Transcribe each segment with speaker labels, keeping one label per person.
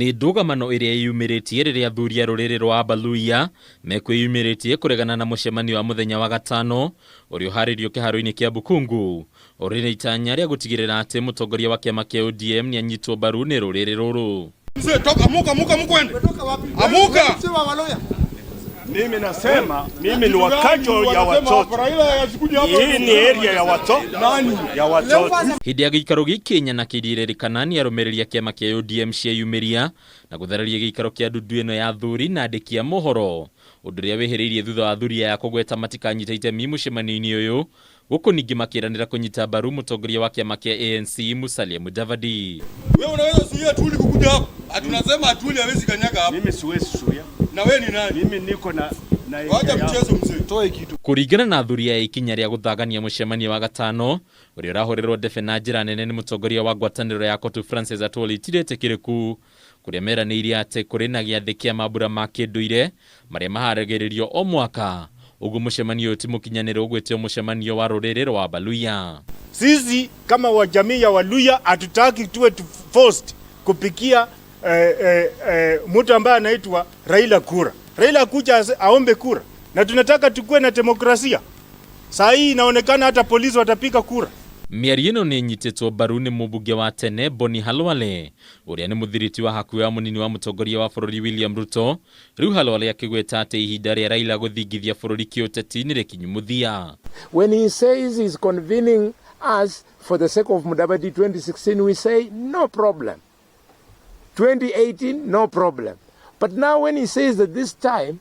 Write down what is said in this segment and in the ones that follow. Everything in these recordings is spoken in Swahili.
Speaker 1: Ni ndugamano iria yumiritie riria athuri a ruriri rwa Abaluhya mekwiyumiritie kuregana na mucemanio wa muthenya wa gatano uria uharirio kiharo-ini kia Bukungu urina itanya ria gutigirira ati mutongoria wa kiama kia ODM ni anyitwo mbaru ni ruriri ruru.
Speaker 2: Mzee toka, amuka mkwende. Amuka.
Speaker 3: Mimi nasema mimi ni wakajo ya watoto. Hii ni area ya watoto. Ya watoto.
Speaker 1: Hindi ya gikaro gikenya na kiririkana ni arumereria kiama kia ODM cieyumiria na guthararia gikaro kia ndundu ino ya athuri na andiki a mohoro. Undu ria weheririe thutha wa athuri ya kugweta matikanyita itemi mucemanio-ini uyu guku ningi makiranira kunyita mbaru mutongoria wa kiama kia ANC Musalia Mudavadi.
Speaker 2: Wewe unaweza suia Atuli kukuja hapa? Atunasema Atuli hawezi kanyaga hapa.
Speaker 3: Mimi siwezi suia.
Speaker 2: Na wewe ni nani?
Speaker 3: Mimi niko na
Speaker 2: wacha mchezo mzee. Toe kitu.
Speaker 1: Kuringana na athuri ya ikinya ria guthagania mucemanio wa gatano uria urahorirwo ndebe na njira nene ni mutongoria wa ngwataniro ya Cotu Francis Atwoli tiretekiriku kuria meraniire ati kuri na giathi kia mambura ma kinduire maria maharagiririo o mwaka. Ugu mucemanio ti mukinyaniro gwetio mucemanio wa ruriri rwa Abaluhya.
Speaker 3: Sisi kama wa jamii ya Waluhya hatutaki tuwe forced kupikia mtu ambaye anaitwa Raila kura. Raila kuja aombe kura. Na tunataka tukue na demokrasia. Saa hii inaonekana hata polisi watapika kura.
Speaker 1: Miario ino ni nyitetwo mbaru ni mubunge wa tene Boni Halwale uria ni muthiriti wa hakuhi wa munini wa mutongoria wa bururi William Ruto. Riu Halwale akigweta ati ihinda ria Raila guthingithia bururi kiuteti ni rikinyumuthia.
Speaker 4: When he says he's convening us for the sake of Mudavadi 2016, we say no problem. 2018, no problem. But now when he says that this time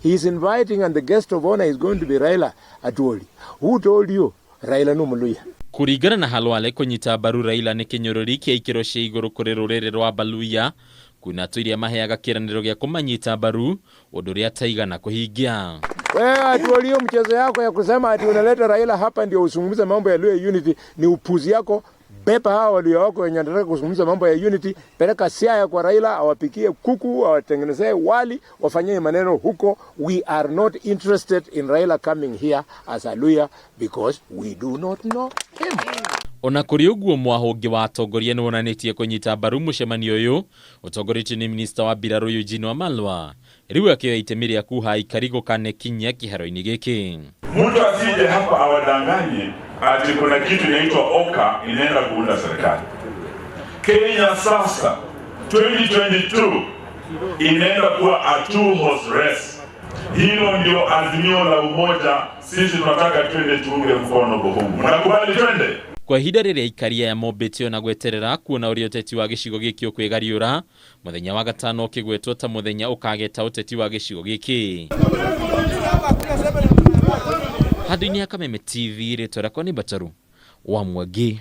Speaker 4: he's inviting and the guest of honor is going to be Raila Atwoli, who told you Raila no Muluhya?
Speaker 1: Kuringana na Halwale kunyita mbaru Raila ni kinyorori kia ikiro cia iguru kuri ruriri rwa Abaluhya kuna tuiria maheaga kiraniro gia kumanyita mbaru undu ria taigana kuhingia.
Speaker 4: Wewe Atwoli, mchezo yako ya kusema ati unaleta Raila hapa ndio usungumze mambo ya Luhya unity ni upuzi yako. Beba hao walio wako wenye wanataka kuzungumza mambo ya unity, peleka Siaya kwa Raila awapikie kuku, awatengenezee wali, wafanyie maneno huko. We are not interested in Raila coming here as a Luhya because we do not know him.
Speaker 1: Ona kuri uguo mwahungi wa atongoria ni wonanitie kunyita mbaru mucemanio uyu utongoriti ni minister wa mbiraru Eugene Wamalwa. Riu akioya itemi ria kuha ikarigo kane kinya kiharo-ini giki.
Speaker 5: Mtu asije hapa awadanganye ati kuna kitu inaitwa Oka inaenda kuunda serikali. Kenya sasa 2022 inaenda kuwa a two-horse race. Hilo ndio azimio la umoja. Sisi tunataka twende tuunge mkono Bukungu. Mnakubali twende?
Speaker 1: Kwa ihinda riria ikaria ya mobetio na gweterera kuona uria uteti wa gicigo giki ukwigariura muthenya wa gatano ukigwetwo ta muthenya ukageta uteti wa gicigo giki. Hadini ya Kameme TV, ritwa rakwa ni Bataru wa Mwangi.